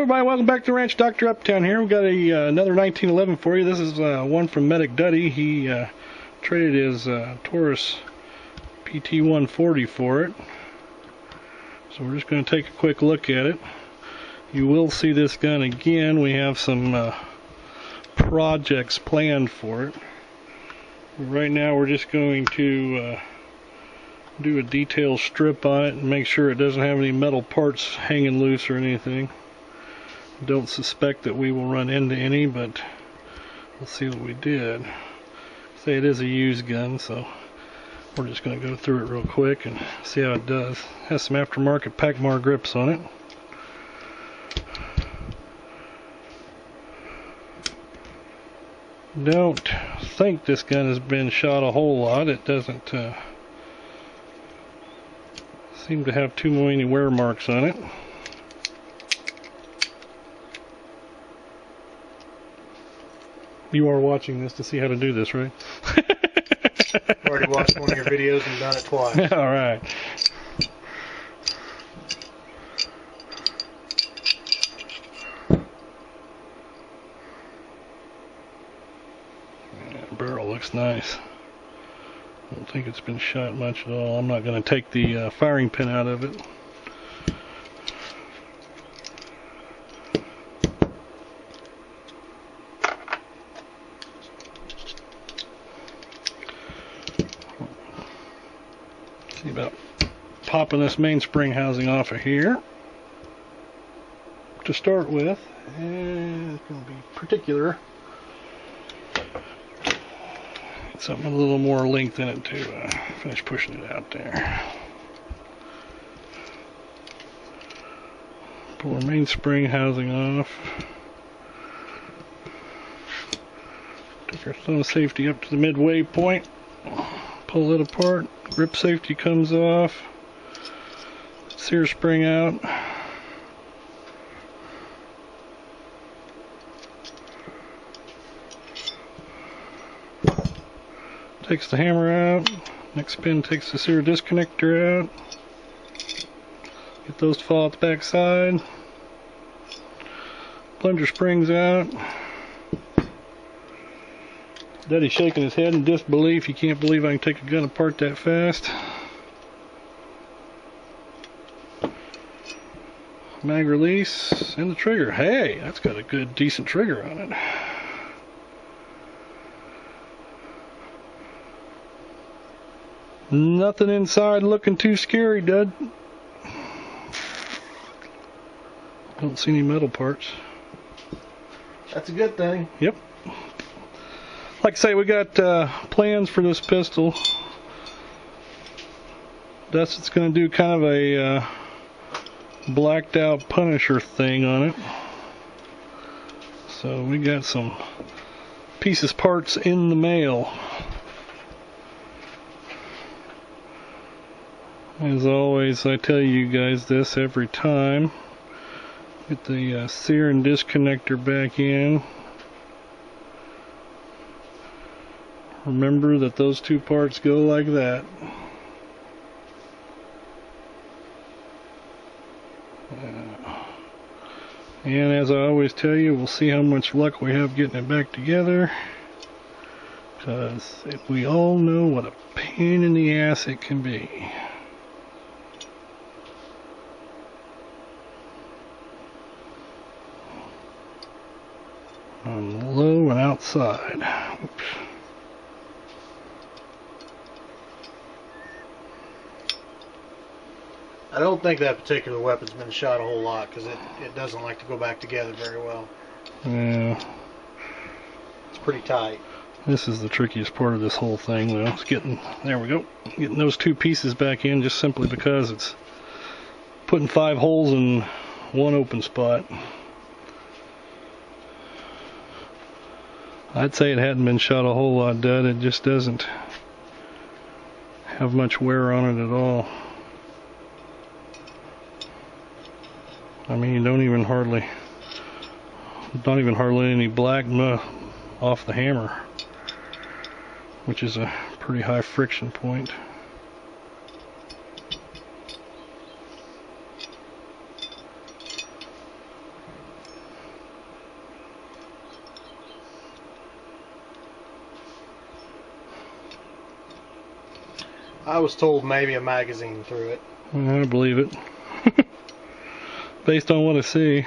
Welcome back to Ranch Dr. Uptown here. We've got another 1911 for you. This is one from Medic Duddy. He traded his Taurus PT140 for it. So we're just going to take a quick look at it. You will see this gun again. We have some projects planned for it. Right now we're just going to do a detail strip on it and make sure it doesn't have any metal parts hanging loose or anything. Don't suspect that we will run into any, but we'll see what we did. Say it is a used gun, so we're just going to go through it real quick and see how it does. It has some aftermarket Pacmar grips on it. Don't think this gun has been shot a whole lot. It doesn't seem to have too many wear marks on it. You are watching this to see how to do this, right? I've already watched one of your videos and done it twice. All right. Yeah, barrel looks nice. I don't think it's been shot much at all. I'm not going to take the firing pin out of it. See about popping this mainspring housing off of here to start with, and it's going to be particular. Get something a little more length in it to finish pushing it out there. Pull our mainspring housing off. Take our thumb safety up to the midway point. Pull it apart. Grip safety comes off. Sear spring out. Takes the hammer out. Next pin takes the sear disconnector out. Get those to fall out the back side. Plunger springs out. Duddy's shaking his head in disbelief. He can't believe I can take a gun apart that fast. Mag release and the trigger. Hey, that's got a good, decent trigger on it. Nothing inside looking too scary, Dud. Don't see any metal parts. That's a good thing. Yep. Like I say, we got plans for this pistol. Dustin's going to do kind of a blacked out Punisher thing on it. So we got some pieces, parts in the mail. As always, I tell you guys this every time. Get the sear and disconnector back in. Remember that those two parts go like that. And as I always tell you, we'll see how much luck we have getting it back together. Because we all know what a pain in the ass it can be. On low and outside. Oops. I don't think that particular weapon's been shot a whole lot because it doesn't like to go back together very well. Yeah. It's pretty tight. This is the trickiest part of this whole thing, though. It's getting, there we go, getting those two pieces back in just simply because it's putting 5 holes in one open spot. I'd say it hadn't been shot a whole lot, Dud. It just doesn't have much wear on it at all. I mean, not even hardly any black off the hammer, which is a pretty high friction point. I was told maybe a magazine through it. I believe it. Based on what I see.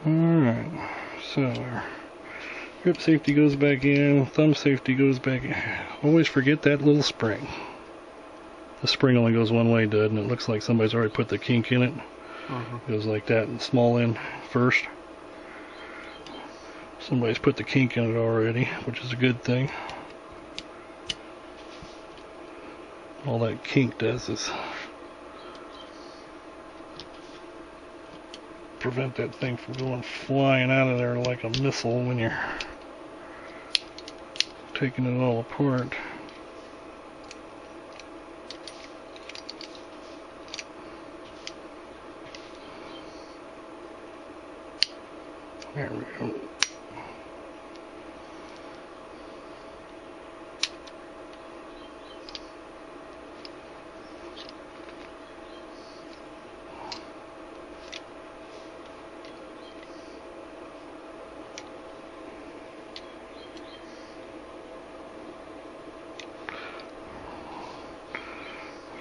Alright, so our grip safety goes back in, thumb safety goes back in. Always forget that little spring. The spring only goes one way, Dud, and it looks like somebody's already put the kink in it. It goes like that, and small end first. Somebody's put the kink in it already, which is a good thing. All that kink does is prevent that thing from going flying out of there like a missile when you're taking it all apart. There we go.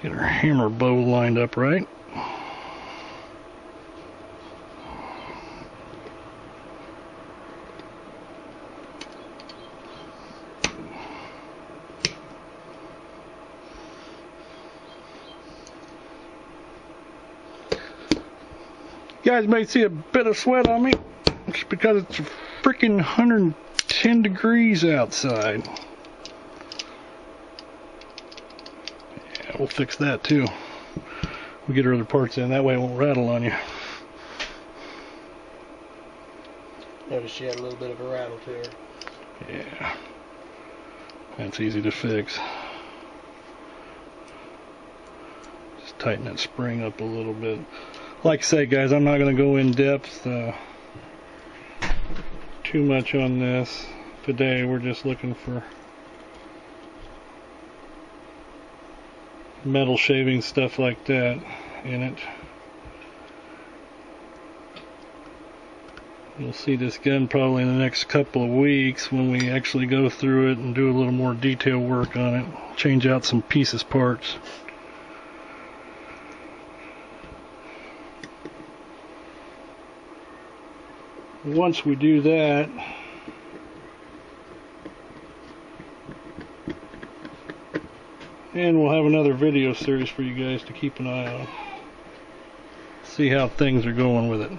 Get our hammer bow lined up right. You guys may see a bit of sweat on me. It's because it's freaking 110 degrees outside. We'll fix that too. We'll get our other parts in, that way it won't rattle on you. Notice she had a little bit of a rattle to her. Yeah. That's easy to fix. Just tighten that spring up a little bit. Like I say, guys, I'm not going to go in depth too much on this today. We're just looking for metal shaving, stuff like that in it. You'll see this gun probably in the next couple of weeks when we actually go through it and do a little more detail work on it, change out some pieces, parts. Once we do that, and we'll have another video series for you guys to keep an eye on. See how things are going with it.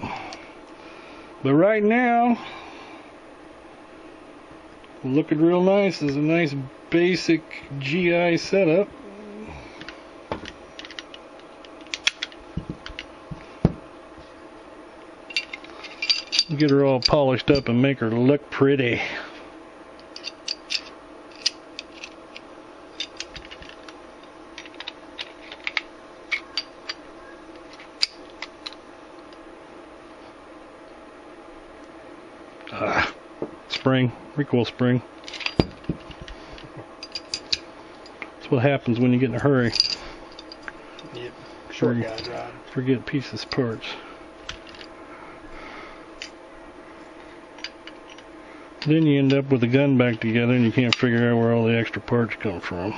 But right now, looking real nice. This is a nice basic GI setup. Get her all polished up and make her look pretty. Spring, recoil spring. That's what happens when you get in a hurry. Yep, short guy drive. Forget pieces, parts. Then you end up with the gun back together and you can't figure out where all the extra parts come from.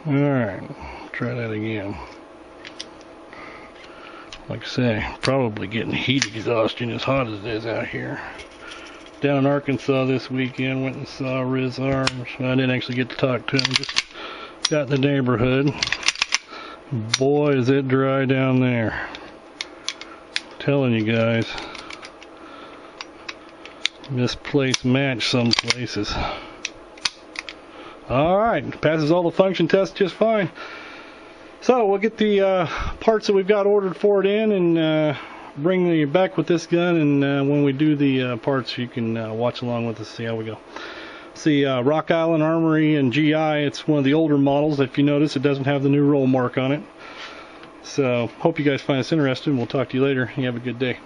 Alright, try that again. Like I say, probably getting heat exhaustion as hot as it is out here. Down in Arkansas this weekend, went and saw Riz Arms. I didn't actually get to talk to him, just got in the neighborhood. Boy, is it dry down there. I'm telling you guys. Misplaced match some places. Alright, passes all the function tests just fine. So we'll get the parts that we've got ordered for it in, and bring you back with this gun, and when we do the parts, you can watch along with us, see how we go. See, Rock Island Armory and GI, it's one of the older models. If you notice, it doesn't have the new roll mark on it. So hope you guys find this interesting. We'll talk to you later. You have a good day.